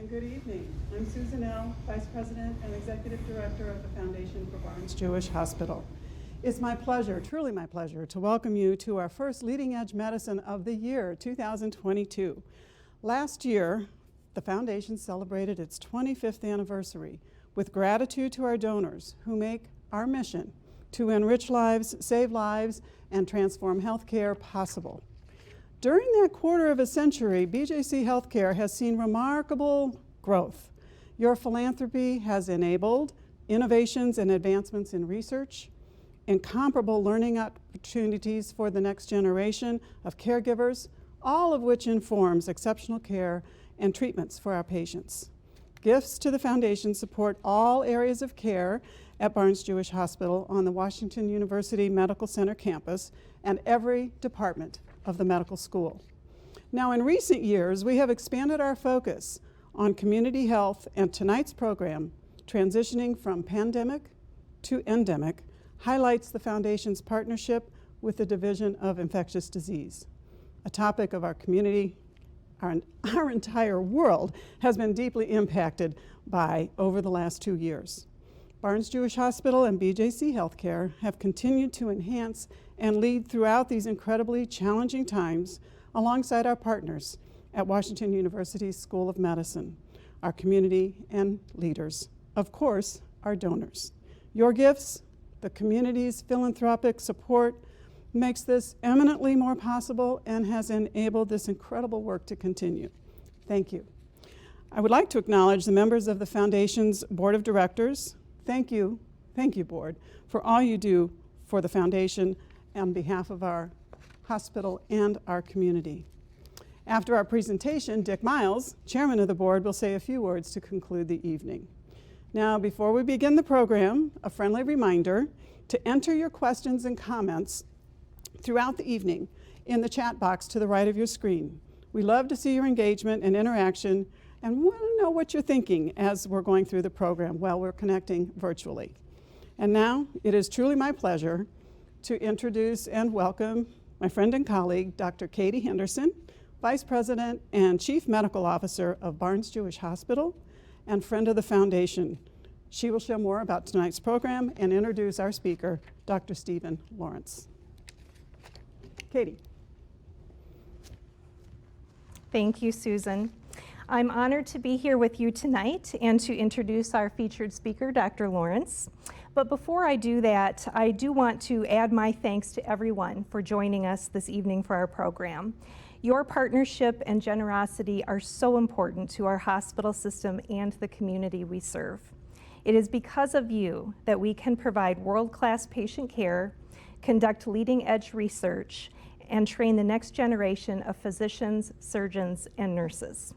and good evening. I'm Susan L., Vice President and Executive Director of the Foundation for Barnes-Jewish Hospital. It's my pleasure, truly my pleasure, to welcome you to our first Leading Edge Medicine of the year, 2022. Last year, the Foundation celebrated its 25th anniversary with gratitude to our donors who make our mission to enrich lives, save lives, and transform healthcare possible. During that quarter of a century, BJC Healthcare has seen remarkable growth. Your philanthropy has enabled innovations and advancements in research, incomparable learning opportunities for the next generation of caregivers, all of which informs exceptional care and treatments for our patients. Gifts to the Foundation support all areas of care at Barnes-Jewish Hospital on the Washington University Medical Center campus and every department of the medical school. Now, in recent years, we have expanded our focus on community health, and tonight's program, Transitioning from Pandemic to Endemic, highlights the Foundation's partnership with the Division of Infectious Disease, a topic of our community, our entire world has been deeply impacted by over the last 2 years. Barnes-Jewish Hospital and BJC Healthcare have continued to enhance and lead throughout these incredibly challenging times alongside our partners at Washington University's School of Medicine, our community and leaders, of course, our donors. Your gifts, the community's philanthropic support, makes this eminently more possible and has enabled this incredible work to continue. Thank you. I would like to acknowledge the members of the Foundation's Board of Directors. Thank you, Board, for all you do for the Foundation on behalf of our hospital and our community. After our presentation, Dick Miles, Chairman of the Board, will say a few words to conclude the evening. Now, before we begin the program, a friendly reminder to enter your questions and comments throughout the evening in the chat box to the right of your screen. We love to see your engagement and interaction and want to know what you're thinking as we're going through the program while we're connecting virtually. And now, it is truly my pleasure to introduce and welcome my friend and colleague, Dr. Katie Henderson, Vice President and Chief Medical Officer of Barnes-Jewish Hospital and friend of the Foundation. She will share more about tonight's program and introduce our speaker, Dr. Stephen Lawrence. Katie. Thank you, Susan. I'm honored to be here with you tonight and to introduce our featured speaker, Dr. Lawrence. But before I do that, I do want to add my thanks to everyone for joining us this evening for our program. Your partnership and generosity are so important to our hospital system and the community we serve. It is because of you that we can provide world-class patient care, conduct leading-edge research, and train the next generation of physicians, surgeons, and nurses.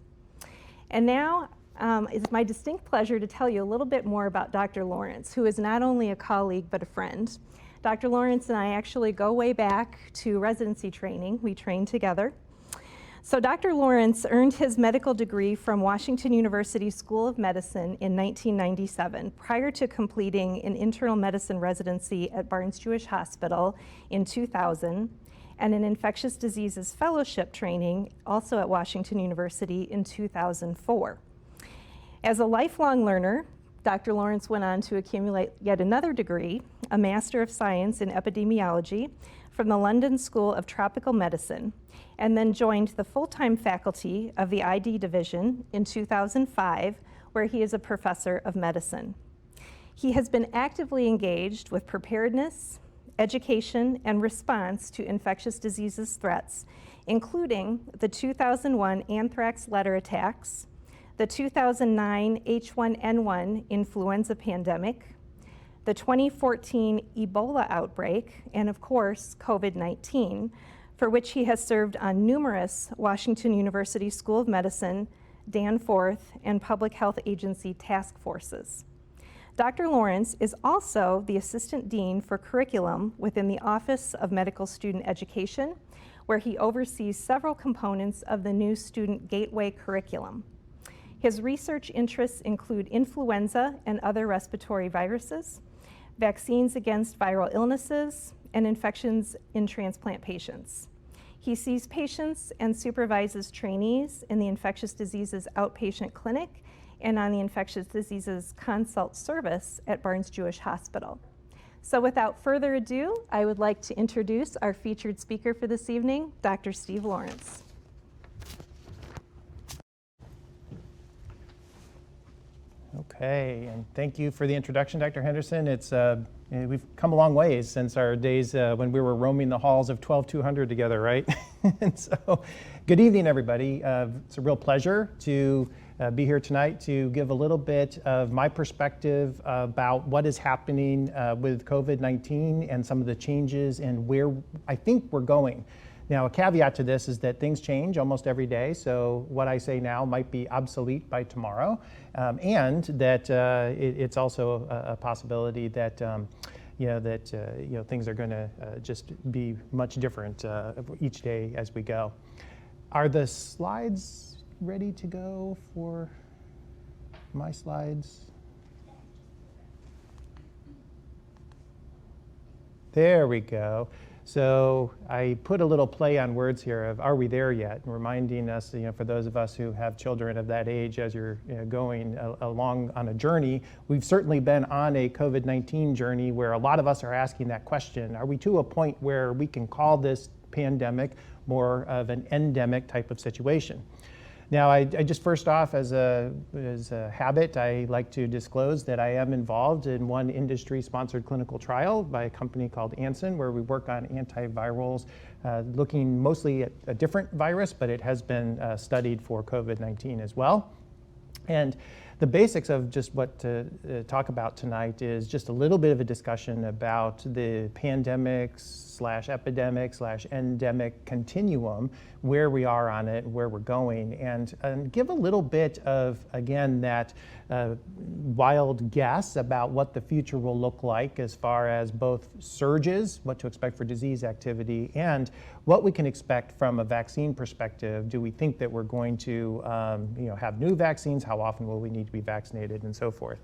And now, it's my distinct pleasure to tell you a little bit more about Dr. Lawrence, who is not only a colleague, but a friend. Dr. Lawrence and I actually go way back to residency training. We trained together. So Dr. Lawrence earned his medical degree from Washington University School of Medicine in 1997, prior to completing an internal medicine residency at Barnes-Jewish Hospital in 2000, and an infectious diseases fellowship training also at Washington University in 2004. As a lifelong learner, Dr. Lawrence went on to accumulate yet another degree, a Master of Science in Epidemiology from the London School of Tropical Medicine, and then joined the full-time faculty of the ID Division in 2005, where he is a professor of medicine. He has been actively engaged with preparedness, education, and response to infectious diseases threats, including the 2001 anthrax letter attacks, the 2009 H1N1 influenza pandemic, the 2014 Ebola outbreak, and of course, COVID-19, for which he has served on numerous Washington University School of Medicine, Danforth, and Public Health Agency task forces. Dr. Lawrence is also the Assistant Dean for Curriculum within the Office of Medical Student Education, where he oversees several components of the new Student Gateway curriculum. His research interests include influenza and other respiratory viruses, vaccines against viral illnesses, and infections in transplant patients. He sees patients and supervises trainees in the infectious diseases outpatient clinic and on the infectious diseases consult service at Barnes-Jewish Hospital. So without further ado, I would like to introduce our featured speaker for this evening, Dr. Steve Lawrence. Okay, and thank you for the introduction, Dr. Henderson. We've come a long ways since our days when we were roaming the halls of 12200 together, right? And so, good evening, everybody. It's a real pleasure to be here tonight to give a little bit of my perspective about what is happening with COVID-19 and some of the changes and where I think we're going. Now, a caveat to this is that things change almost every day, so what I say now might be obsolete by tomorrow, and that it's also a possibility that things are going to just be much different each day as we go. Are the slides ready to go for my slides? There we go. So I put a little play on words here of "Are we there yet?" and reminding us, for those of us who have children of that age, as you're going along on a journey, we've certainly been on a COVID-19 journey where a lot of us are asking that question: Are we to a point where we can call this pandemic more of an endemic type of situation? Now, I just first off, as a habit, I like to disclose that I am involved in one industry-sponsored clinical trial by a company called Janssen, where we work on antivirals, looking mostly at a different virus, but it has been studied for COVID-19 as well. And the basics of just what to talk about tonight is just a little bit of a discussion about the pandemic/epidemic/endemic continuum, where we are on it, where we're going, and give a little bit of, again, that wild guess about what the future will look like as far as both surges, what to expect for disease activity, and what we can expect from a vaccine perspective. Do we think that we're going to have new vaccines? How often will we need to be vaccinated, and so forth?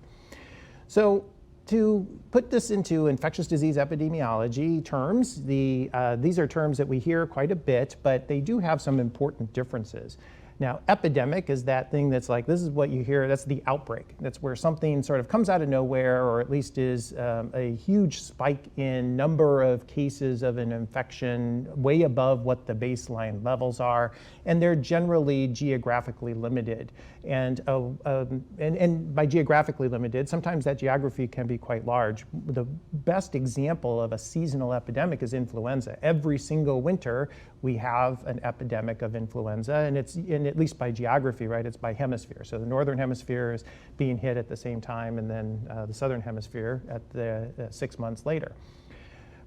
So to put this into infectious disease epidemiology terms, these are terms that we hear quite a bit, but they do have some important differences. Now, epidemic is that thing that's like, this is what you hear, that's the outbreak. That's where something sort of comes out of nowhere, or at least is a huge spike in number of cases of an infection way above what the baseline levels are, and they're generally geographically limited. And by geographically limited, sometimes that geography can be quite large. The best example of a seasonal epidemic is influenza. Every single winter, we have an epidemic of influenza, and at least by geography, right? It's by hemisphere. So the northern hemisphere is being hit at the same time, and then the southern hemisphere at the 6 months later.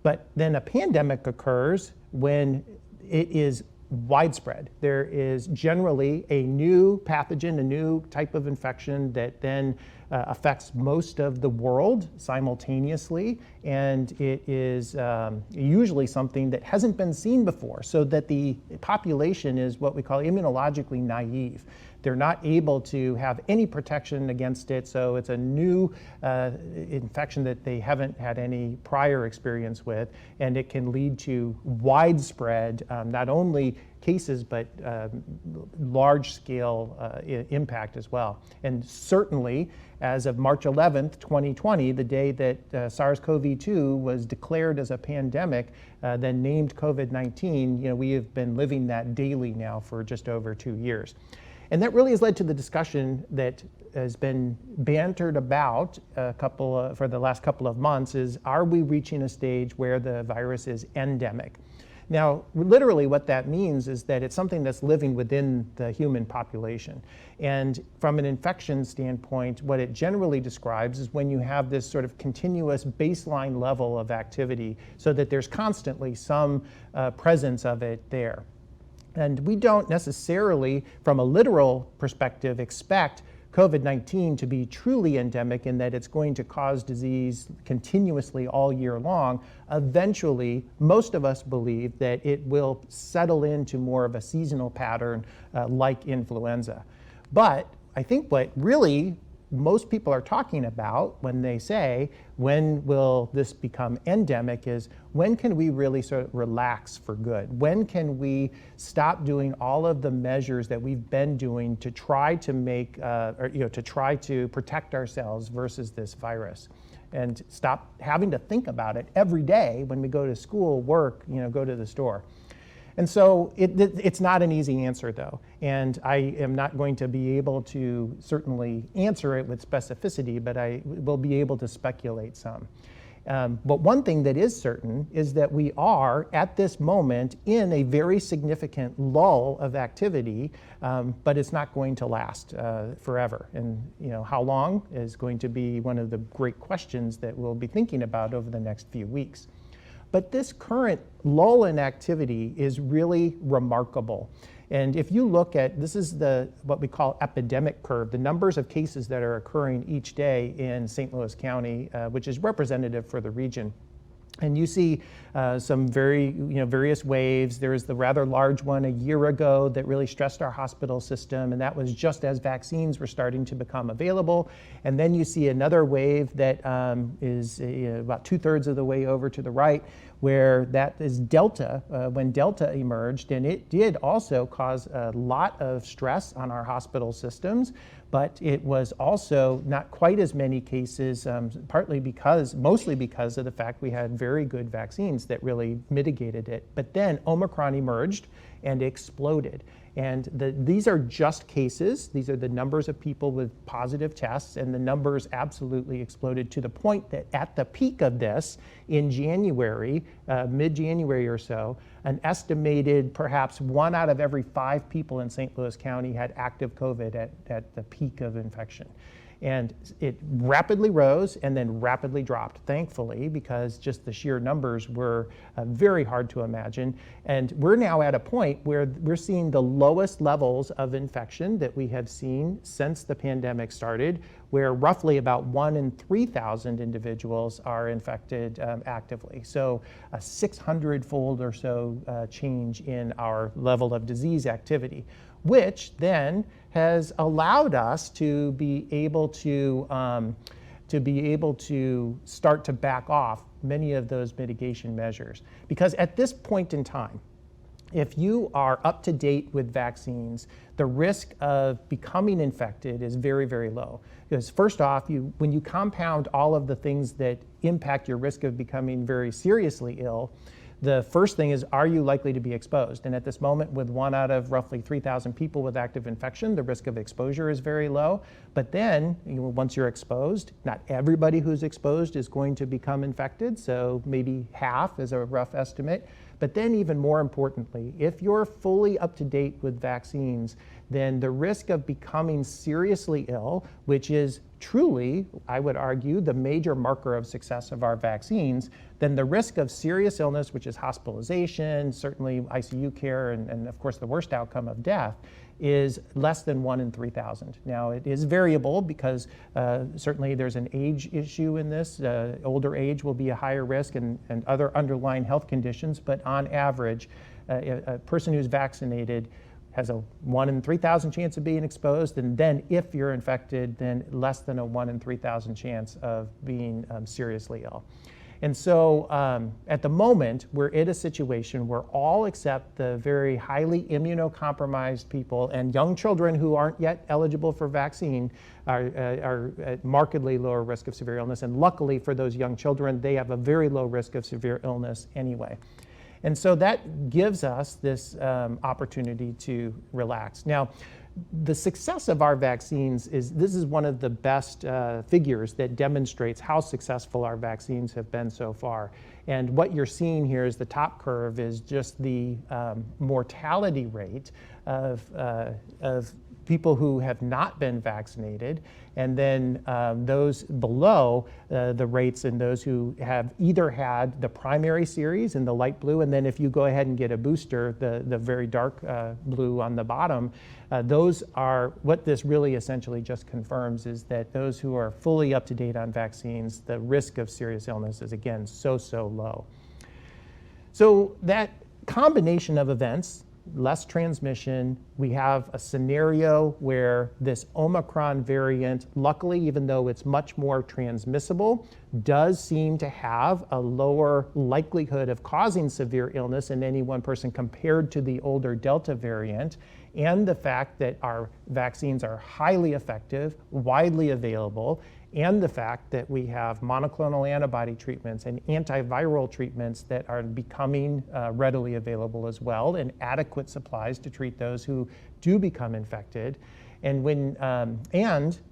But then a pandemic occurs when it is widespread. There is generally a new pathogen, a new type of infection that then affects most of the world simultaneously, and it is usually something that hasn't been seen before, so that the population is what we call immunologically naive. They're not able to have any protection against it, so it's a new infection that they haven't had any prior experience with, and it can lead to widespread, not only cases, but large-scale impact as well. And certainly, as of March 11th, 2020, the day that SARS-CoV-2 was declared as a pandemic, then named COVID-19, we have been living that daily now for just over 2 years. And that really has led to the discussion that has been bantered about for the last couple of months is, are we reaching a stage where the virus is endemic? Now, literally what that means is that it's something that's living within the human population. And from an infection standpoint, what it generally describes is when you have this sort of continuous baseline level of activity, so that there's constantly some presence of it there. And we don't necessarily, from a literal perspective, expect COVID-19 to be truly endemic in that it's going to cause disease continuously all year long. Eventually, most of us believe that it will settle into more of a seasonal pattern like influenza. But I think what really most people are talking about when they say, when will this become endemic, is when can we really sort of relax for good? When can we stop doing all of the measures that we've been doing to try to make, to try to protect ourselves versus this virus? And stop having to think about it every day when we go to school, work, go to the store. And so it's not an easy answer, though. And I am not going to be able to certainly answer it with specificity, but I will be able to speculate some. But one thing that is certain is that we are, at this moment, in a very significant lull of activity, but it's not going to last forever. And how long is going to be one of the great questions that we'll be thinking about over the next few weeks. But this current lull in activity is really remarkable. And if you look at, this is what we call epidemic curve, the numbers of cases that are occurring each day in St. Louis County, which is representative for the region. And you see some various waves. There was the rather large one a year ago that really stressed our hospital system, and that was just as vaccines were starting to become available. And then you see another wave that is about 2/3 of the way over to the right, where that is Delta, when Delta emerged, and it did also cause a lot of stress on our hospital systems, but it was also not quite as many cases, mostly because of the fact we had very good vaccines that really mitigated it. But then Omicron emerged and exploded. And these are just cases. These are the numbers of people with positive tests, and the numbers absolutely exploded to the point that at the peak of this in January, mid-January or so, an estimated perhaps 1 out of every 5 people in St. Louis County had active COVID at the peak of infection. And it rapidly rose and then rapidly dropped, thankfully, because just the sheer numbers were very hard to imagine. And we're now at a point where we're seeing the lowest levels of infection that we have seen since the pandemic started, where roughly about 1 in 3,000 individuals are infected actively. So a 600-fold or so change in our level of disease activity, which then has allowed us to be able to start to back off many of those mitigation measures. Because at this point in time, if you are up to date with vaccines, the risk of becoming infected is very, very low. Because first off, when you compound all of the things that impact your risk of becoming very seriously ill, the first thing is, are you likely to be exposed? And at this moment, with 1 out of roughly 3,000 people with active infection, the risk of exposure is very low. But then, once you're exposed, not everybody who's exposed is going to become infected, so maybe half is a rough estimate. But then even more importantly, if you're fully up to date with vaccines, then the risk of becoming seriously ill, which is truly, I would argue, the major marker of success of our vaccines, then the risk of serious illness, which is hospitalization, certainly ICU care, and of course the worst outcome of death, is less than 1 in 3,000. Now, it is variable because certainly there's an age issue in this. Older age will be a higher risk and other underlying health conditions, but on average, a person who's vaccinated has a 1 in 3,000 chance of being exposed, and then if you're infected, then less than a 1 in 3,000 chance of being seriously ill. And so at the moment, we're in a situation where all except the very highly immunocompromised people and young children who aren't yet eligible for vaccine are at markedly lower risk of severe illness. And luckily for those young children, they have a very low risk of severe illness anyway. And so that gives us this opportunity to relax. Now, the success of our vaccines this is one of the best figures that demonstrates how successful our vaccines have been so far. And what you're seeing here is the top curve is just the mortality rate of people who have not been vaccinated, and then those below the rates in those who have either had the primary series in the light blue, and then if you go ahead and get a booster, the very dark blue on the bottom, those are what this really essentially just confirms, is that those who are fully up to date on vaccines, the risk of serious illness is again so low. So that combination of events less transmission. We have a scenario where this Omicron variant, luckily, even though it's much more transmissible, does seem to have a lower likelihood of causing severe illness in any one person compared to the older Delta variant, and the fact that our vaccines are highly effective, widely available, and the fact that we have monoclonal antibody treatments and antiviral treatments that are becoming readily available as well, and adequate supplies to treat those who do become infected. And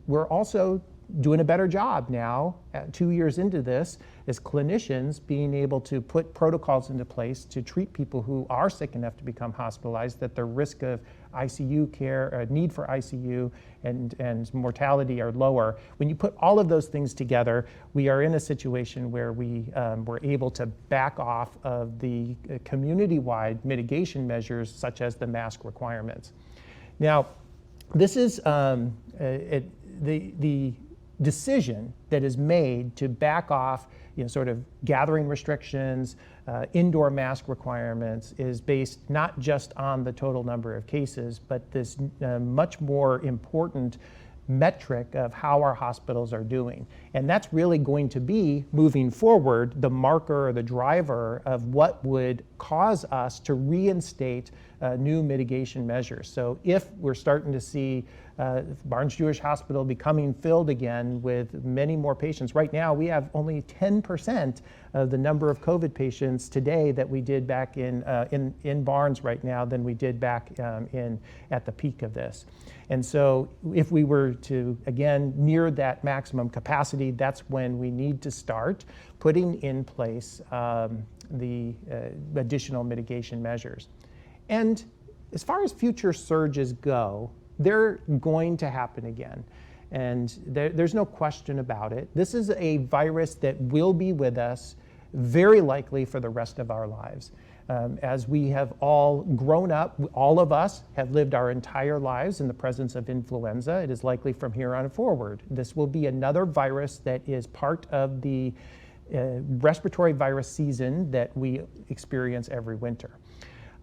we're also doing a better job now, 2 years into this, as clinicians being able to put protocols into place to treat people who are sick enough to become hospitalized, that their risk of ICU care, need for ICU and mortality are lower. When you put all of those things together, we are in a situation where we were able to back off of the community-wide mitigation measures, such as the mask requirements. Now, this is the decision that is made to back off, sort of gathering restrictions, indoor mask requirements, is based not just on the total number of cases, but this much more important metric of how our hospitals are doing. And that's really going to be, moving forward, the marker or the driver of what would cause us to reinstate new mitigation measures. So if we're starting to see Barnes-Jewish Hospital becoming filled again with many more patients. Right now, we have only 10% of the number of COVID patients today that we did back in Barnes right now than we did back at the peak of this. And so if we were to, again, near that maximum capacity, that's when we need to start putting in place the additional mitigation measures. And as far as future surges go, they're going to happen again. And there's no question about it. This is a virus that will be with us very likely for the rest of our lives. As we have all grown up, all of us have lived our entire lives in the presence of influenza. It is likely from here on forward. This will be another virus that is part of the respiratory virus season that we experience every winter.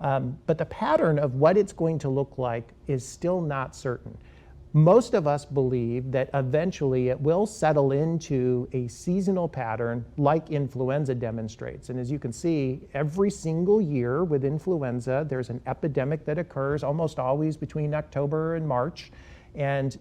But the pattern of what it's going to look like is still not certain. Most of us believe that eventually it will settle into a seasonal pattern like influenza demonstrates. And as you can see, every single year with influenza, there's an epidemic that occurs almost always between October and March. And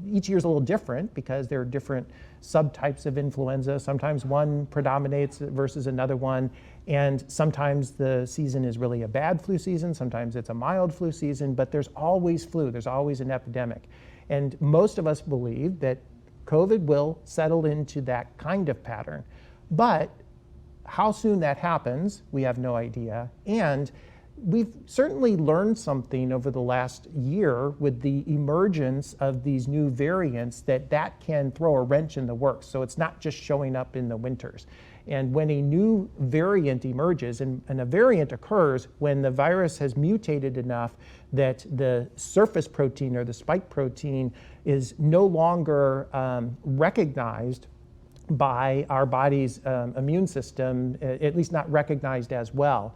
each year is a little different because there are different subtypes of influenza. Sometimes one predominates versus another one. And sometimes the season is really a bad flu season. Sometimes it's a mild flu season, but there's always flu. There's always an epidemic. And most of us believe that COVID will settle into that kind of pattern. But how soon that happens, we have no idea. And we've certainly learned something over the last year with the emergence of these new variants that can throw a wrench in the works. So it's not just showing up in the winters. And when a new variant emerges, and a variant occurs when the virus has mutated enough that the surface protein or the spike protein is no longer recognized by our body's immune system, at least not recognized as well,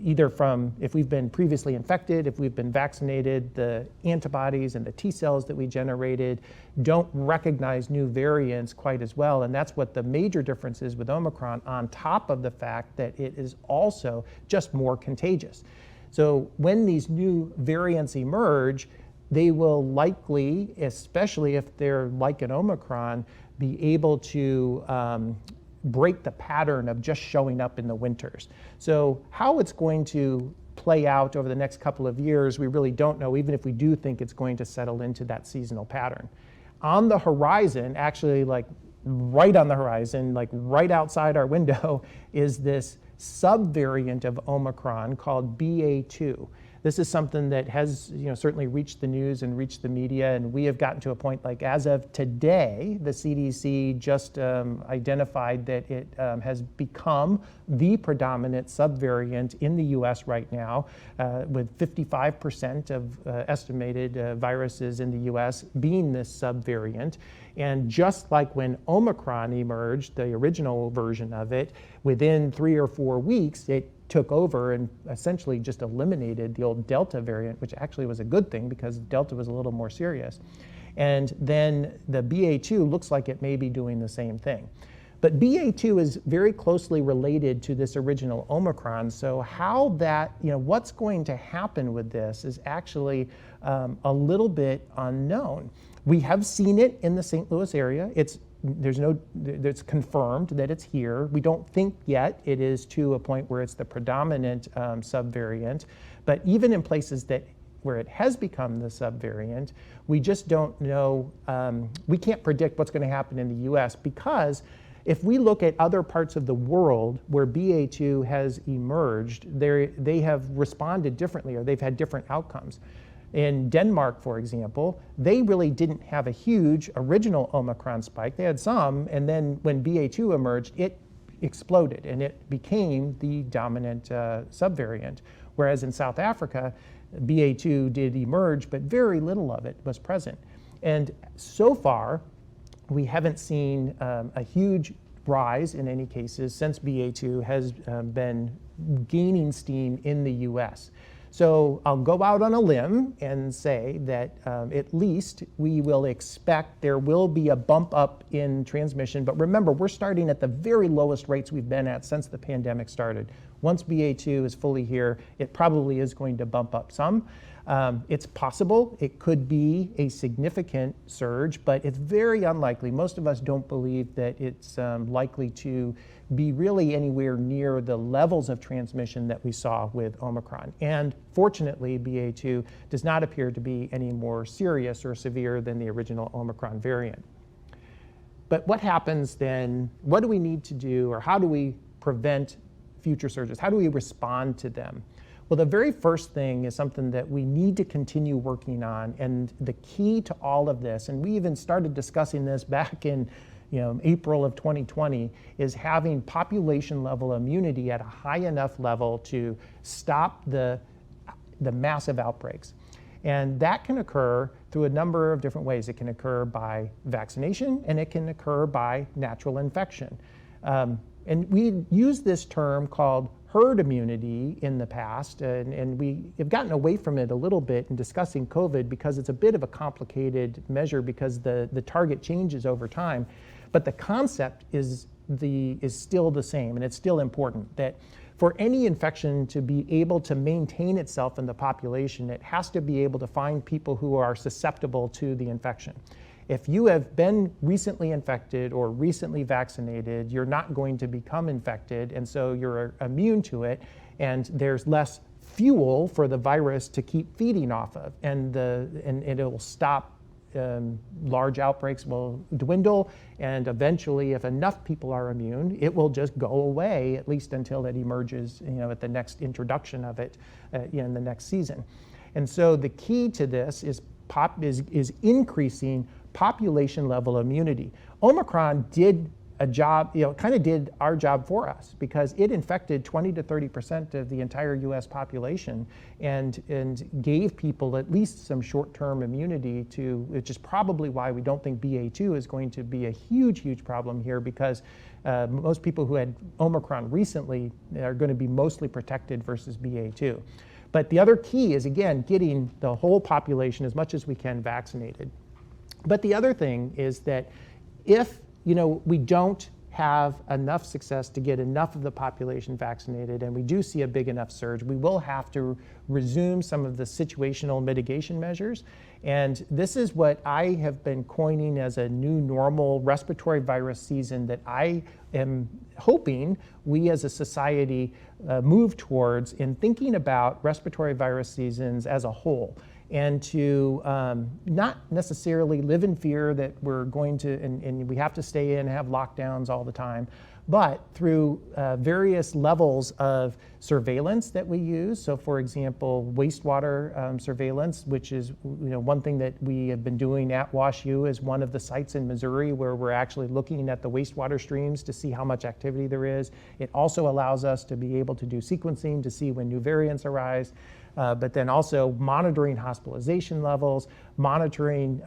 either from if we've been previously infected, if we've been vaccinated, the antibodies and the T cells that we generated don't recognize new variants quite as well. And that's what the major difference is with Omicron, on top of the fact that it is also just more contagious. So when these new variants emerge, they will likely, especially if they're like an Omicron, be able to break the pattern of just showing up in the winters. So how it's going to play out over the next couple of years, we really don't know, even if we do think it's going to settle into that seasonal pattern. On the horizon, actually like right on the horizon, like right outside our window, is this subvariant of Omicron called BA2. This is something that has certainly reached the news and reached the media, and we have gotten to a point like as of today, the CDC just identified that it has become the predominant subvariant in the US right now, with 55% of estimated viruses in the US being this subvariant. And just like when Omicron emerged, the original version of it, within 3 or 4 weeks, it took over and essentially just eliminated the old Delta variant, which actually was a good thing because Delta was a little more serious. And then the BA2 looks like it may be doing the same thing. But BA2 is very closely related to this original Omicron, so how that, what's going to happen with this is actually a little bit unknown. We have seen it in the St. Louis area. It's confirmed that it's here. We don't think yet it is to a point where it's the predominant subvariant, but even in places where it has become the subvariant, we just don't know, we can't predict what's going to happen in the US, because if we look at other parts of the world where BA2 has emerged, they have responded differently, or they've had different outcomes. In Denmark, for example, they really didn't have a huge original Omicron spike. They had some, and then when BA2 emerged, it exploded and it became the dominant subvariant. Whereas in South Africa, BA2 did emerge, but very little of it was present. And so far, we haven't seen a huge rise in any cases since BA2 has been gaining steam in the US. So I'll go out on a limb and say that at least we will expect there will be a bump up in transmission. But remember, we're starting at the very lowest rates we've been at since the pandemic started. Once BA2 is fully here, it probably is going to bump up some. It's possible it could be a significant surge, but it's very unlikely. Most of us don't believe that it's likely to be really anywhere near the levels of transmission that we saw with Omicron. And fortunately, BA2 does not appear to be any more serious or severe than the original Omicron variant. But what happens then? What do we need to do, or how do we prevent future surges? How do we respond to them? Well, the very first thing is something that we need to continue working on, and the key to all of this, and we even started discussing this back in April of 2020, is having population level immunity at a high enough level to stop the massive outbreaks. And that can occur through a number of different ways. It can occur by vaccination, and it can occur by natural infection. And we use this term called herd immunity in the past, and we have gotten away from it a little bit in discussing COVID because it's a bit of a complicated measure because the target changes over time. But the concept is still the same, and it's still important that for any infection to be able to maintain itself in the population, it has to be able to find people who are susceptible to the infection. If you have been recently infected or recently vaccinated, you're not going to become infected, and so you're immune to it, and there's less fuel for the virus to keep feeding off of, and it will stop. Large outbreaks will dwindle, and eventually, if enough people are immune, it will just go away, at least until it emerges, at the next introduction of it in the next season. And so the key to this is increasing population level immunity. Omicron did a job, kind of did our job for us because it infected 20 to 30% of the entire US population and gave people at least some short-term immunity to, which is probably why we don't think BA2 is going to be a huge problem here, because most people who had Omicron recently are going to be mostly protected versus BA2. But the other key is, again, getting the whole population as much as we can vaccinated. But the other thing is that if we don't have enough success to get enough of the population vaccinated, and we do see a big enough surge, we will have to resume some of the situational mitigation measures. And this is what I have been coining as a new normal respiratory virus season that I am hoping we as a society move towards in thinking about respiratory virus seasons as a whole, and to not necessarily live in fear that we're going to, and we have to stay in and have lockdowns all the time, but through various levels of surveillance that we use. So for example, wastewater surveillance, which is one thing that we have been doing at WashU, is one of the sites in Missouri where we're actually looking at the wastewater streams to see how much activity there is. It also allows us to be able to do sequencing to see when new variants arise. But then also monitoring hospitalization levels, monitoring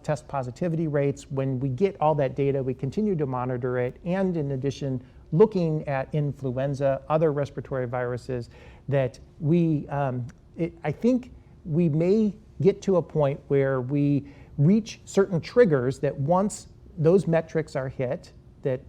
test positivity rates. When we get all that data, we continue to monitor it, and in addition, looking at influenza, other respiratory viruses, that I think we may get to a point where we reach certain triggers that once those metrics are hit, that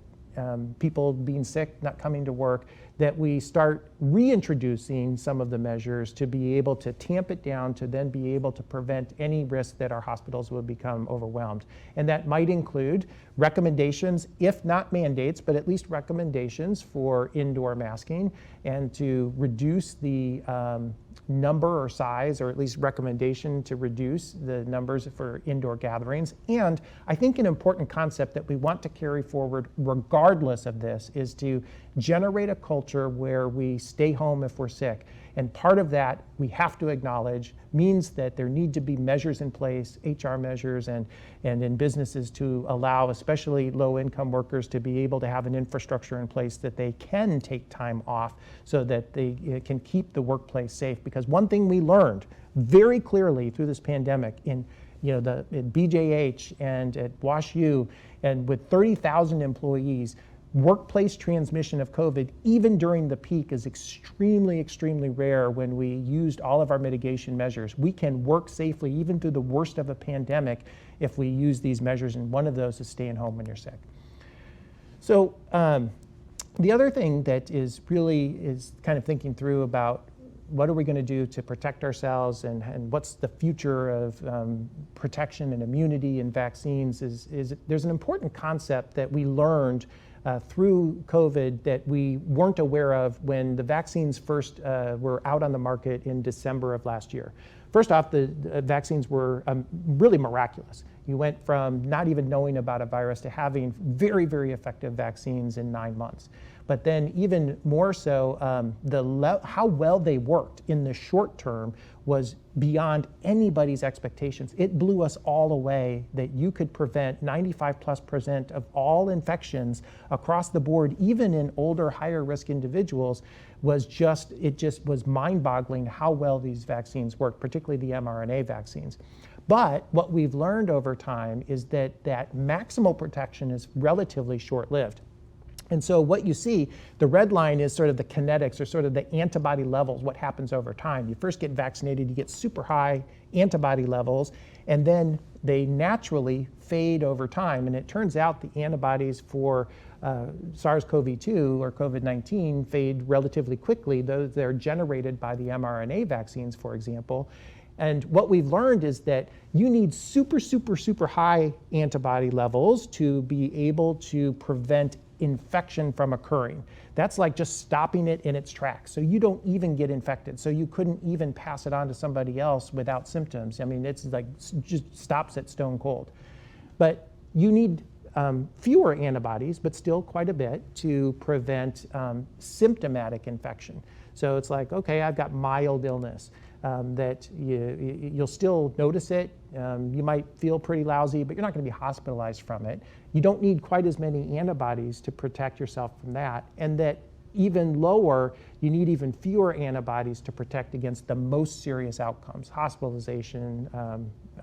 people being sick, not coming to work, that we start reintroducing some of the measures to be able to tamp it down, to then be able to prevent any risk that our hospitals will become overwhelmed. And that might include recommendations, if not mandates, but at least recommendations for indoor masking, and to reduce the number or size, or at least recommendation to reduce the numbers for indoor gatherings. And I think an important concept that we want to carry forward regardless of this is to generate a culture where we stay home if we're sick. And part of that, we have to acknowledge, means that there need to be measures in place, HR measures, and in businesses to allow especially low-income workers to be able to have an infrastructure in place that they can take time off so that they can keep the workplace safe. Because one thing we learned very clearly through this pandemic in BJH and at WashU, and with 30,000 employees, workplace transmission of COVID, even during the peak, is extremely, extremely rare when we used all of our mitigation measures. We can work safely even through the worst of a pandemic if we use these measures, and one of those is staying home when you're sick. So the other thing that is kind of thinking through about what are we going to do to protect ourselves, and what's the future of protection and immunity and vaccines is there's an important concept that we learned through COVID that we weren't aware of when the vaccines first were out on the market in December of last year. First off, the vaccines were really miraculous. You went from not even knowing about a virus to having very, very effective vaccines in 9 months. But then even more so, how well they worked in the short term was beyond anybody's expectations. It blew us all away that you could prevent 95+% of all infections across the board, even in older, higher risk individuals. It just was mind-boggling how well these vaccines work, particularly the mRNA vaccines. But what we've learned over time is that maximal protection is relatively short-lived. And so what you see, the red line is sort of the kinetics, or sort of the antibody levels, what happens over time. You first get vaccinated, you get super high antibody levels, and then they naturally fade over time. And it turns out the antibodies for SARS-CoV-2 or COVID-19 fade relatively quickly, though they're generated by the mRNA vaccines, for example. And what we've learned is that you need super, super, super high antibody levels to be able to prevent infection from occurring. That's like just stopping it in its tracks. So you don't even get infected. So you couldn't even pass it on to somebody else without symptoms. I mean, it's like just stops it stone cold. But you need fewer antibodies, but still quite a bit, to prevent symptomatic infection. So it's like, okay, I've got mild illness. That you'll still notice it. You might feel pretty lousy, but you're not going to be hospitalized from it. You don't need quite as many antibodies to protect yourself from that. And that even lower, you need even fewer antibodies to protect against the most serious outcomes: hospitalization,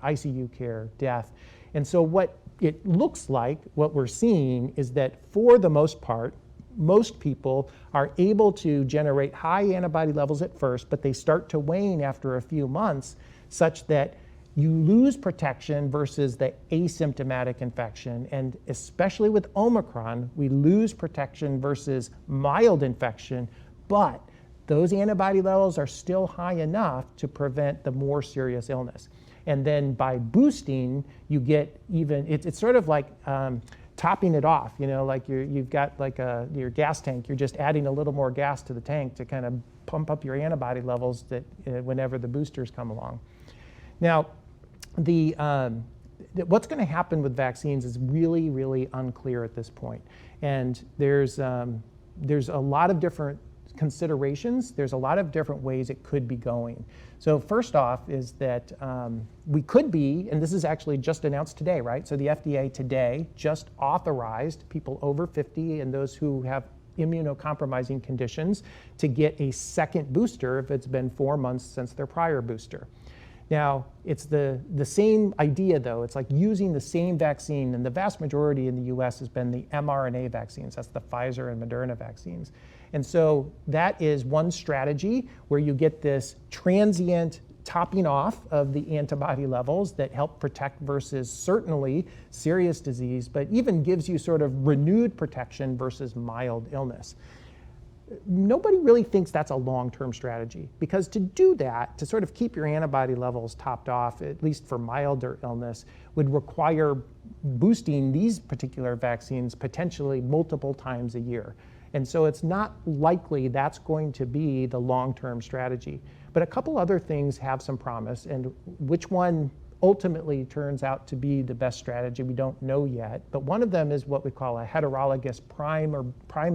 ICU care, death. And so what it looks like, what we're seeing, is that for the most part, most people are able to generate high antibody levels at first, but they start to wane after a few months, such that you lose protection versus the asymptomatic infection. And especially with Omicron, we lose protection versus mild infection, but those antibody levels are still high enough to prevent the more serious illness. And then by boosting, you get even, it's sort of like topping it off, like you've got like your gas tank, you're just adding a little more gas to the tank to kind of pump up your antibody levels that whenever the boosters come along. Now, what's going to happen with vaccines is really, really unclear at this point. And there's a lot of different considerations. There's a lot of different ways it could be going. So first off is that we could be, and this is actually just announced today, right? So the FDA today just authorized people over 50 and those who have immunocompromising conditions to get a second booster if it's been 4 months since their prior booster. Now, it's the same idea, though. It's like using the same vaccine, and the vast majority in the US has been the mRNA vaccines. That's the Pfizer and Moderna vaccines. And so that is one strategy where you get this transient topping off of the antibody levels that help protect versus certainly serious disease, but even gives you sort of renewed protection versus mild illness. Nobody really thinks that's a long-term strategy, because to do that, to sort of keep your antibody levels topped off, at least for milder illness, would require boosting these particular vaccines potentially multiple times a year. And so it's not likely that's going to be the long-term strategy. But a couple other things have some promise, and which one ultimately turns out to be the best strategy, we don't know yet. But one of them is what we call a heterologous prime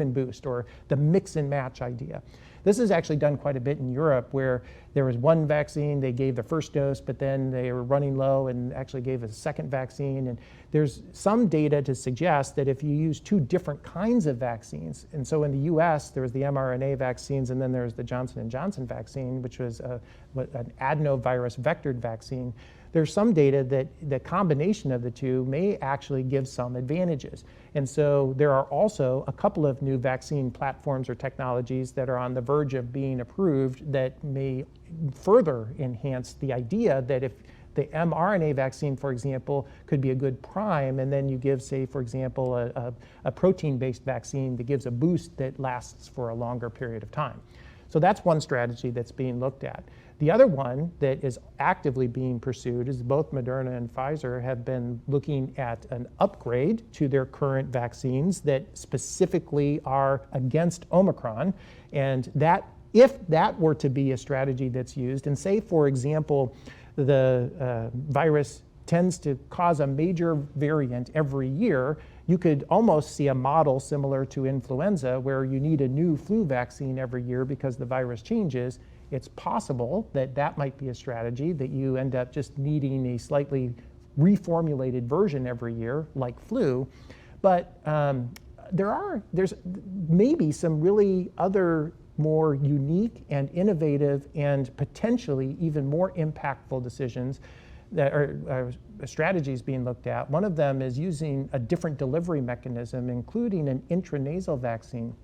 and boost, or the mix and match idea. This is actually done quite a bit in Europe, where there was one vaccine, they gave the first dose, but then they were running low and actually gave a second vaccine. And there's some data to suggest that if you use two different kinds of vaccines, and so in the US, there was the mRNA vaccines, and then there's the Johnson & Johnson vaccine, which was an adenovirus vectored vaccine. There's some data that the combination of the two may actually give some advantages. And so there are also a couple of new vaccine platforms or technologies that are on the verge of being approved that may further enhance the idea that if the mRNA vaccine, for example, could be a good prime, and then you give, say, for example, a protein-based vaccine that gives a boost that lasts for a longer period of time. So that's one strategy that's being looked at. The other one that is actively being pursued is both Moderna and Pfizer have been looking at an upgrade to their current vaccines that specifically are against Omicron. And that, if that were to be a strategy that's used, and say, for example, the virus tends to cause a major variant every year, you could almost see a model similar to influenza where you need a new flu vaccine every year because the virus changes. It's possible that that might be a strategy, that you end up just needing a slightly reformulated version every year, like flu. But there's maybe some really other more unique and innovative and potentially even more impactful decisions that are strategies being looked at. One of them is using a different delivery mechanism, including an intranasal vaccine.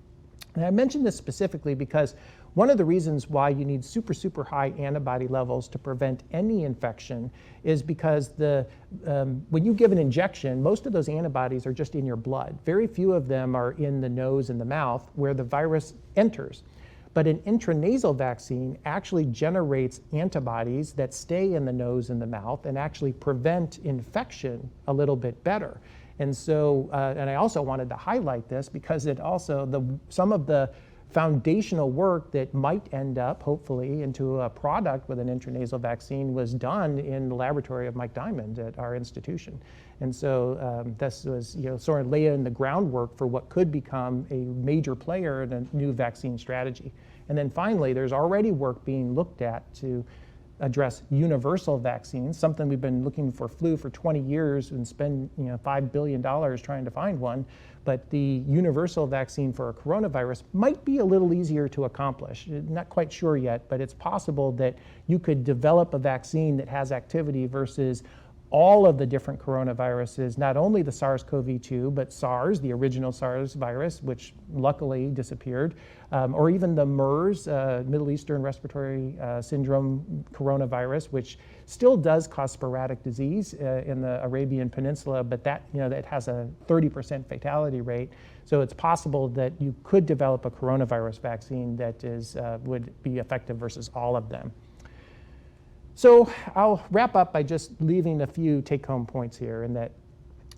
And I mention this specifically because one of the reasons why you need super, super high antibody levels to prevent any infection is because when you give an injection, most of those antibodies are just in your blood. Very few of them are in the nose and the mouth where the virus enters. But an intranasal vaccine actually generates antibodies that stay in the nose and the mouth and actually prevent infection a little bit better. And so, and I also wanted to highlight this because it also, some of the foundational work that might end up, hopefully, into a product with an intranasal vaccine was done in the laboratory of Mike Diamond at our institution. And so this was, sort of laying the groundwork for what could become a major player in a new vaccine strategy. And then finally, there's already work being looked at to address universal vaccines, something we've been looking for flu for 20 years and spend $5 billion trying to find one. But the universal vaccine for a coronavirus might be a little easier to accomplish. Not quite sure yet, but it's possible that you could develop a vaccine that has activity versus all of the different coronaviruses, not only the SARS-CoV-2, but SARS, the original SARS virus, which luckily disappeared, or even the MERS, Middle Eastern Respiratory Syndrome coronavirus, which still does cause sporadic disease in the Arabian Peninsula, but that has a 30% fatality rate. So it's possible that you could develop a coronavirus vaccine that would be effective versus all of them. So I'll wrap up by just leaving a few take-home points here, in that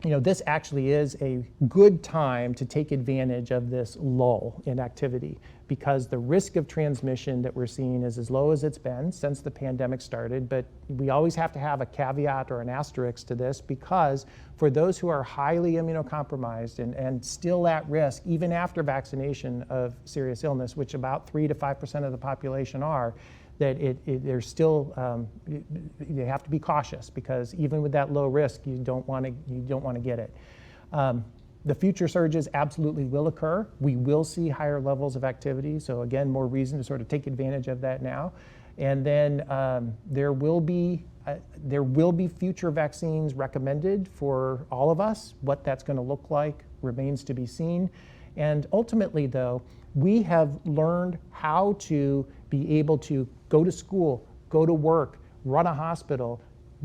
this actually is a good time to take advantage of this lull in activity, because the risk of transmission that we're seeing is as low as it's been since the pandemic started. But we always have to have a caveat or an asterisk to this, because for those who are highly immunocompromised and still at risk, even after vaccination of serious illness, which about 3 to 5% of the population are, that there's still, you have to be cautious, because even with that low risk, you don't want to get it. The future surges absolutely will occur. We will see higher levels of activity. So again, more reason to sort of take advantage of that now. And then there will be future vaccines recommended for all of us. What that's going to look like remains to be seen. And ultimately, though, we have learned how to be able to go to school, go to work, run a hospital,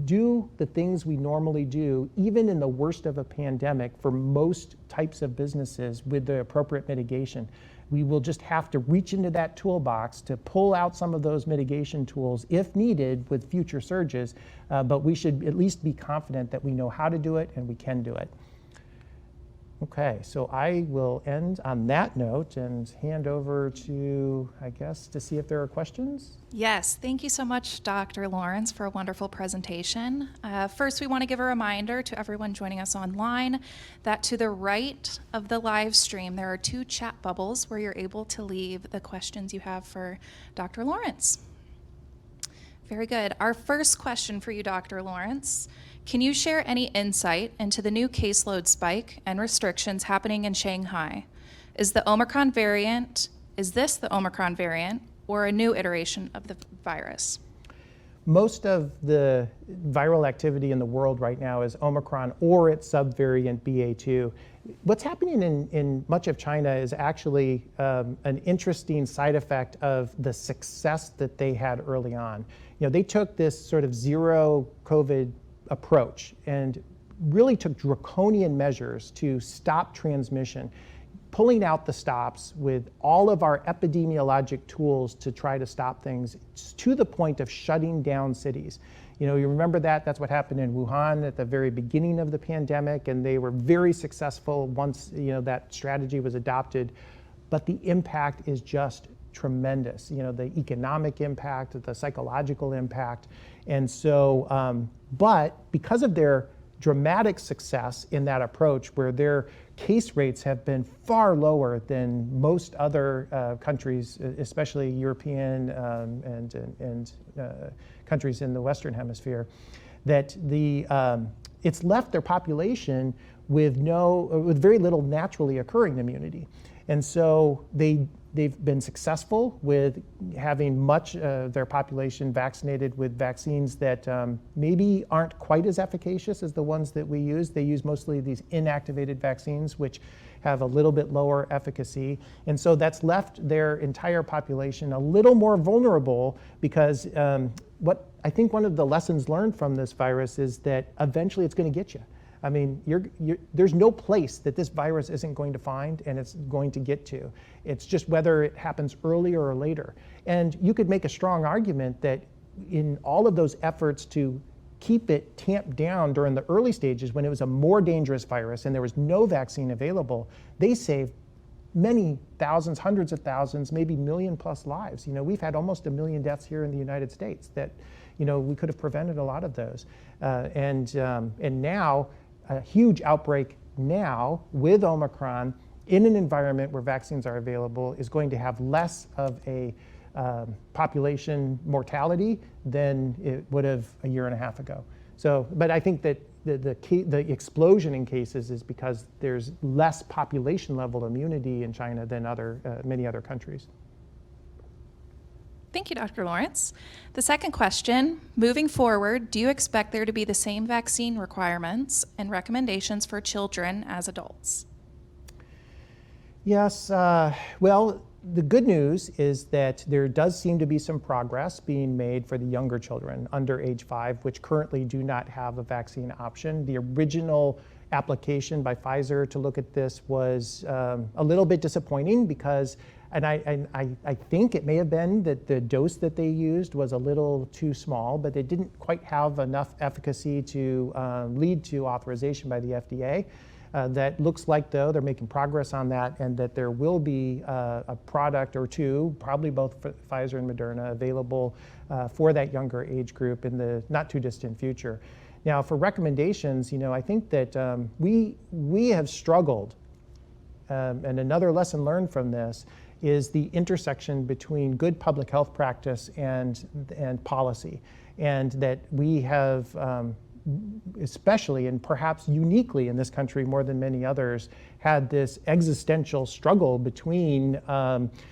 do the things we normally do, even in the worst of a pandemic for most types of businesses with the appropriate mitigation. We will just have to reach into that toolbox to pull out some of those mitigation tools if needed with future surges, but we should at least be confident that we know how to do it and we can do it. Okay, so I will end on that note and hand over to, I guess, to see if there are questions. Yes, thank you so much, Dr. Lawrence, for a wonderful presentation. First, we want to give a reminder to everyone joining us online that to the right of the live stream, there are 2 chat bubbles where you're able to leave the questions you have for Dr. Lawrence. Very good. Our first question for you, Dr. Lawrence. Can you share any insight into the new caseload spike and restrictions happening in Shanghai? Is this the Omicron variant, or a new iteration of the virus? Most of the viral activity in the world right now is Omicron or its subvariant BA2. What's happening in much of China is actually an interesting side effect of the success that they had early on. You know, they took this sort of zero COVID approach and really took draconian measures to stop transmission, pulling out the stops with all of our epidemiologic tools to try to stop things to the point of shutting down cities. You know, you remember that's what happened in Wuhan at the very beginning of the pandemic, and they were very successful once, you know, that strategy was adopted. But the impact is just tremendous. You know, the economic impact, the psychological impact. And so, but because of their dramatic success in that approach, where their case rates have been far lower than most other countries, especially European and countries in the Western Hemisphere, that it's left their population with very little naturally occurring immunity. And so they've been successful with having much of their population vaccinated with vaccines that maybe aren't quite as efficacious as the ones that we use. They use mostly these inactivated vaccines, which have a little bit lower efficacy. And so that's left their entire population a little more vulnerable, because what I think one of the lessons learned from this virus is that eventually it's going to get you. I mean, there's no place that this virus isn't going to find and it's going to get to. It's just whether it happens earlier or later. And you could make a strong argument that in all of those efforts to keep it tamped down during the early stages, when it was a more dangerous virus and there was no vaccine available, they saved many thousands, hundreds of thousands, maybe million plus lives. You know, we've had almost 1 million deaths here in the United States that, you know, we could have prevented a lot of those. And now, a huge outbreak now with Omicron in an environment where vaccines are available is going to have less of a population mortality than it would have a year and a half ago. So, but I think that the explosion in cases is because there's less population level immunity in China than many other countries. Thank you, Dr. Lawrence. The second question, moving forward, do you expect there to be the same vaccine requirements and recommendations for children as adults? Yes, well, the good news is that there does seem to be some progress being made for the younger children under age 5, which currently do not have a vaccine option. The original application by Pfizer to look at this was a little bit disappointing because And I think it may have been that the dose that they used was a little too small, but they didn't quite have enough efficacy to lead to authorization by the FDA. That looks like, though, they're making progress on that, and that there will be a product or two, probably both Pfizer and Moderna, available for that younger age group in the not too distant future. Now, for recommendations, you know, I think that we have struggled, and another lesson learned from this is the intersection between good public health practice and policy, and that we have especially and perhaps uniquely in this country more than many others, had this existential struggle between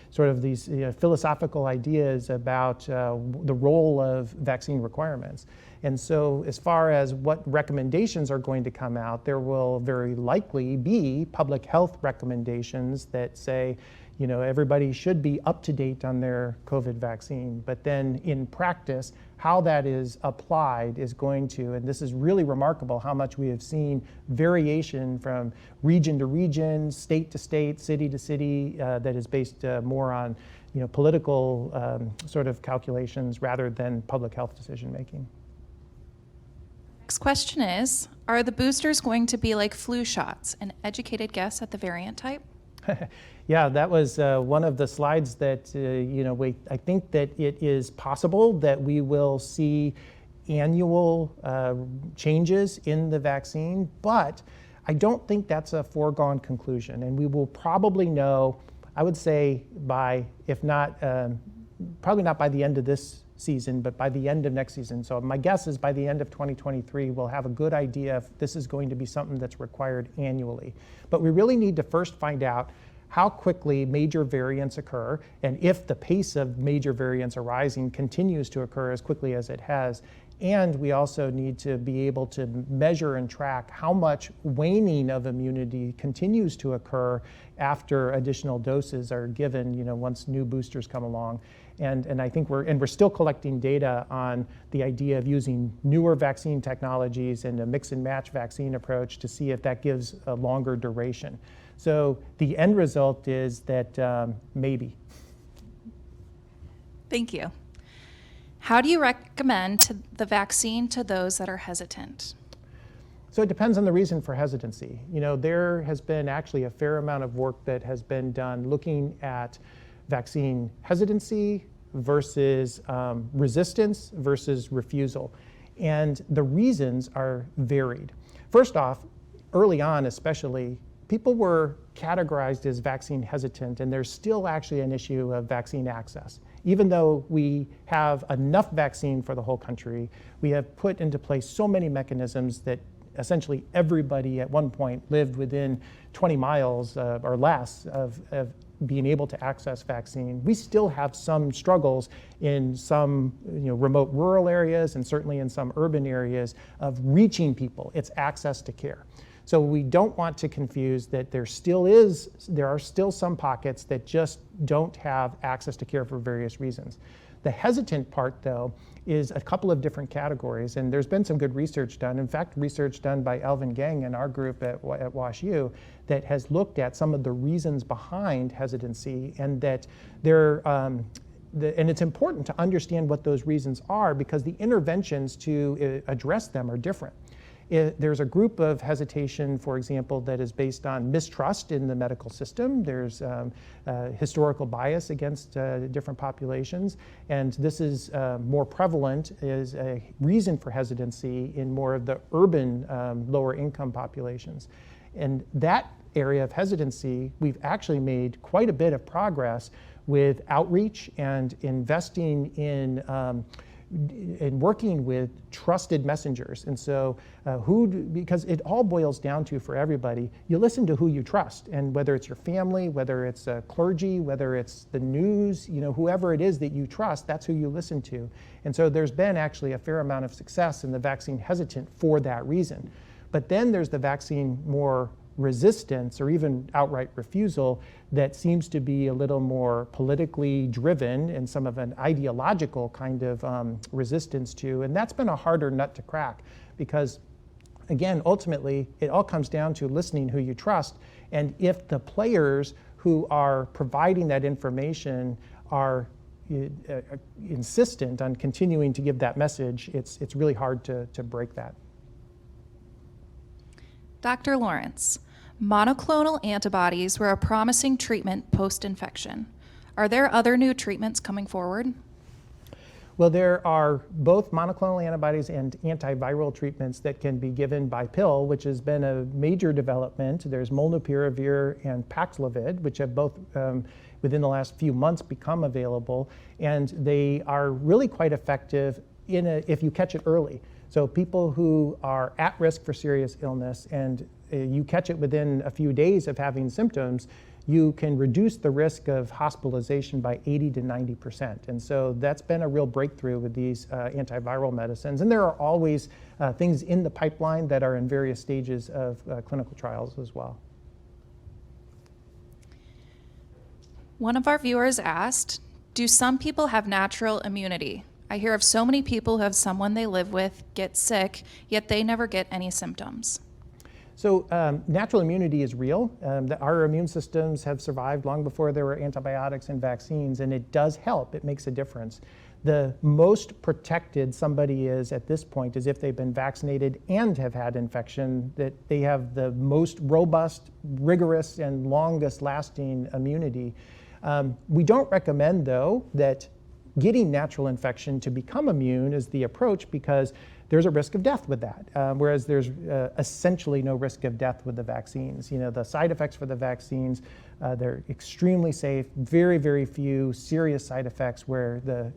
sort of these philosophical ideas about the role of vaccine requirements. And so as far as what recommendations are going to come out, there will very likely be public health recommendations that say, everybody should be up to date on their COVID vaccine. But then in practice, how that is applied is going to, and this is really remarkable how much we have seen variation from region to region, state to state, city to city, that is based more on political sort of calculations rather than public health decision making. Next question is, are the boosters going to be like flu shots? An educated guess at the variant type? Yeah, that was one of the slides that, I think that it is possible that we will see annual changes in the vaccine, but I don't think that's a foregone conclusion. And we will probably know, I would say by, if not, probably not by the end of this season, but by the end of next season. So my guess is by the end of 2023, we'll have a good idea if this is going to be something that's required annually. But we really need to first find out how quickly major variants occur, and if the pace of major variants arising continues to occur as quickly as it has. And we also need to be able to measure and track how much waning of immunity continues to occur after additional doses are given, once new boosters come along. And I think we're still collecting data on the idea of using newer vaccine technologies and a mix and match vaccine approach to see if that gives a longer duration. So the end result is that maybe. Thank you. How do you recommend the vaccine to those that are hesitant? So it depends on the reason for hesitancy. There has been actually a fair amount of work that has been done looking at vaccine hesitancy versus resistance versus refusal. And the reasons are varied. First off, early on especially, people were categorized as vaccine hesitant, and there's still actually an issue of vaccine access. Even though we have enough vaccine for the whole country, we have put into place so many mechanisms that essentially everybody at one point lived within 20 miles or less of being able to access vaccine. We still have some struggles in some remote rural areas and certainly in some urban areas of reaching people. It's access to care. So we don't want to confuse that there are still some pockets that just don't have access to care for various reasons. The hesitant part, though, is a couple of different categories, and there's been some good research done. In fact, research done by Elvin Gang and our group at WashU that has looked at some of the reasons behind hesitancy, and that and it's important to understand what those reasons are because the interventions to address them are different. There's a group of hesitation, for example, that is based on mistrust in the medical system. There's historical bias against different populations, and this is more prevalent as a reason for hesitancy in more of the urban, lower income populations. And that area of hesitancy, we've actually made quite a bit of progress with outreach and investing in working with trusted messengers. And so because it all boils down to, for everybody, you listen to who you trust, and whether it's your family, whether it's clergy, whether it's the news, whoever it is that you trust, that's who you listen to. And so there's been actually a fair amount of success in the vaccine hesitant for that reason. But then there's the vaccine more resistance or even outright refusal that seems to be a little more politically driven and some of an ideological kind of resistance to. And that's been a harder nut to crack because, again, ultimately, it all comes down to listening who you trust. And if the players who are providing that information are insistent on continuing to give that message, it's really hard to break that. Dr. Lawrence, monoclonal antibodies were a promising treatment post-infection. Are there other new treatments coming forward? Well, there are both monoclonal antibodies and antiviral treatments that can be given by pill, which has been a major development. There's molnupiravir and Paxlovid, which have both within the last few months become available, and they are really quite effective if you catch it early. So people who are at risk for serious illness and you catch it within a few days of having symptoms, you can reduce the risk of hospitalization by 80 to 90%. And so that's been a real breakthrough with these antiviral medicines. And there are always things in the pipeline that are in various stages of clinical trials as well. One of our viewers asked, do some people have natural immunity? I hear of so many people who have someone they live with get sick, yet they never get any symptoms. So natural immunity is real. Our immune systems have survived long before there were antibiotics and vaccines, and it does help. It makes a difference. The most protected somebody is at this point is if they've been vaccinated and have had infection, that they have the most robust, rigorous, and longest lasting immunity. We don't recommend, though, that getting natural infection to become immune is the approach, because there's a risk of death with that, whereas there's essentially no risk of death with the vaccines. You know, the side effects for the vaccines, they're extremely safe, very, very few serious side effects, where the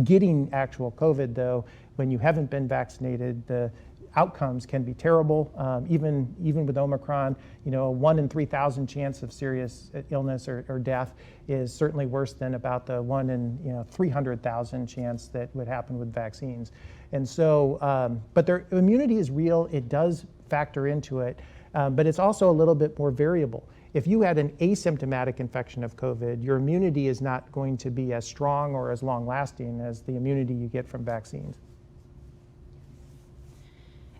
getting actual COVID, though, when you haven't been vaccinated, the outcomes can be terrible. Even with Omicron, you know, a 1 in 3,000 chance of serious illness or death is certainly worse than about the 1 in 300,000 chance that would happen with vaccines. And so, but their immunity is real. It does factor into it, but it's also a little bit more variable. If you had an asymptomatic infection of COVID, your immunity is not going to be as strong or as long lasting as the immunity you get from vaccines.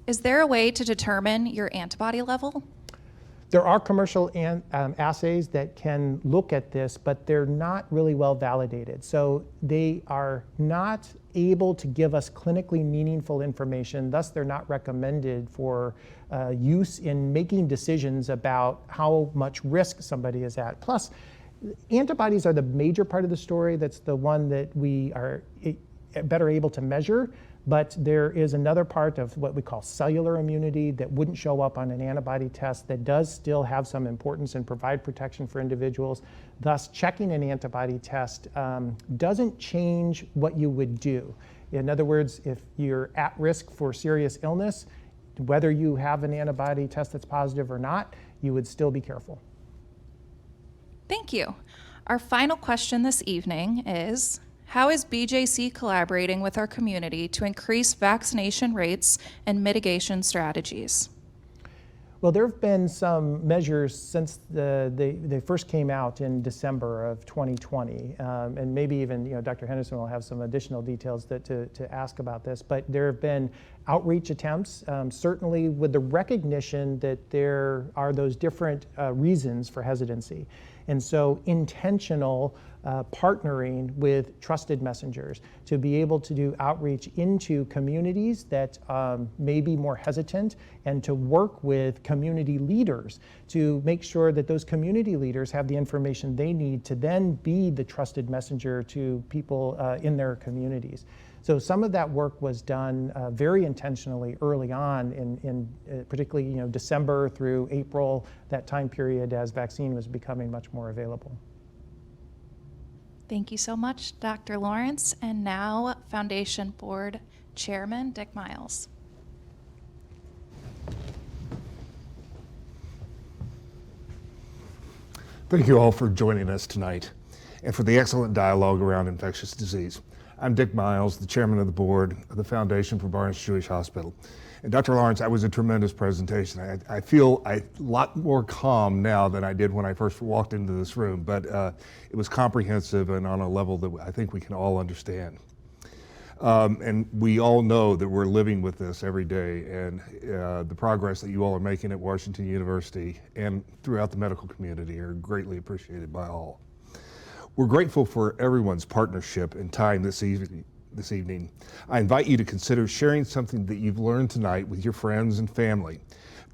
Is there a way to determine your antibody level? There are commercial assays that can look at this, but they're not really well validated. So they are not able to give us clinically meaningful information. Thus, they're not recommended for use in making decisions about how much risk somebody is at. Plus, antibodies are the major part of the story. That's the one that we are better able to measure. But there is another part of what we call cellular immunity that wouldn't show up on an antibody test that does still have some importance and provide protection for individuals. Thus, checking an antibody test doesn't change what you would do. In other words, if you're at risk for serious illness, whether you have an antibody test that's positive or not, you would still be careful. Thank you. Our final question this evening is, how is BJC collaborating with our community to increase vaccination rates and mitigation strategies? Well, there have been some measures since they first came out in December of 2020, and maybe even Dr. Henderson will have some additional details to ask about this. But there have been outreach attempts, certainly with the recognition that there are those different reasons for hesitancy, and so intentional partnering with trusted messengers to be able to do outreach into communities that may be more hesitant, and to work with community leaders to make sure that those community leaders have the information they need to then be the trusted messenger to people in their communities. So some of that work was done very intentionally early on, in particularly December through April, that time period as vaccine was becoming much more available. Thank you so much, Dr. Lawrence. And now, Foundation Board Chairman Dick Miles. Thank you all for joining us tonight and for the excellent dialogue around infectious disease. I'm Dick Miles, the chairman of the board of the Foundation for Barnes-Jewish Hospital. And Dr. Lawrence, that was a tremendous presentation. I feel a lot more calm now than I did when I first walked into this room, but it was comprehensive and on a level that I think we can all understand. And we all know that we're living with this every day, and the progress that you all are making at Washington University and throughout the medical community are greatly appreciated by all. We're grateful for everyone's partnership and time this evening. I invite you to consider sharing something that you've learned tonight with your friends and family.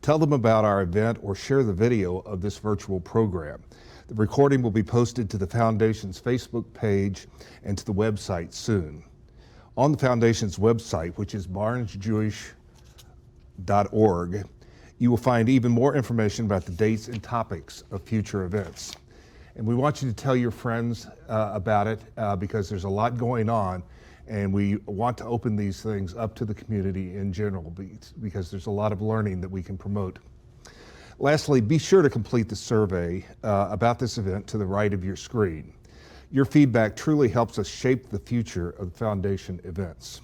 Tell them about our event or share the video of this virtual program. The recording will be posted to the Foundation's Facebook page and to the website soon. On the Foundation's website, which is barnesjewish.org, you will find even more information about the dates and topics of future events. And we want you to tell your friends about it because there's a lot going on, And we want to open these things up to the community in general because there's a lot of learning that we can promote. Lastly, be sure to complete the survey about this event to the right of your screen. Your feedback truly helps us shape the future of the Foundation events.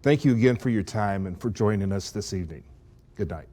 Thank you again for your time and for joining us this evening. Good night.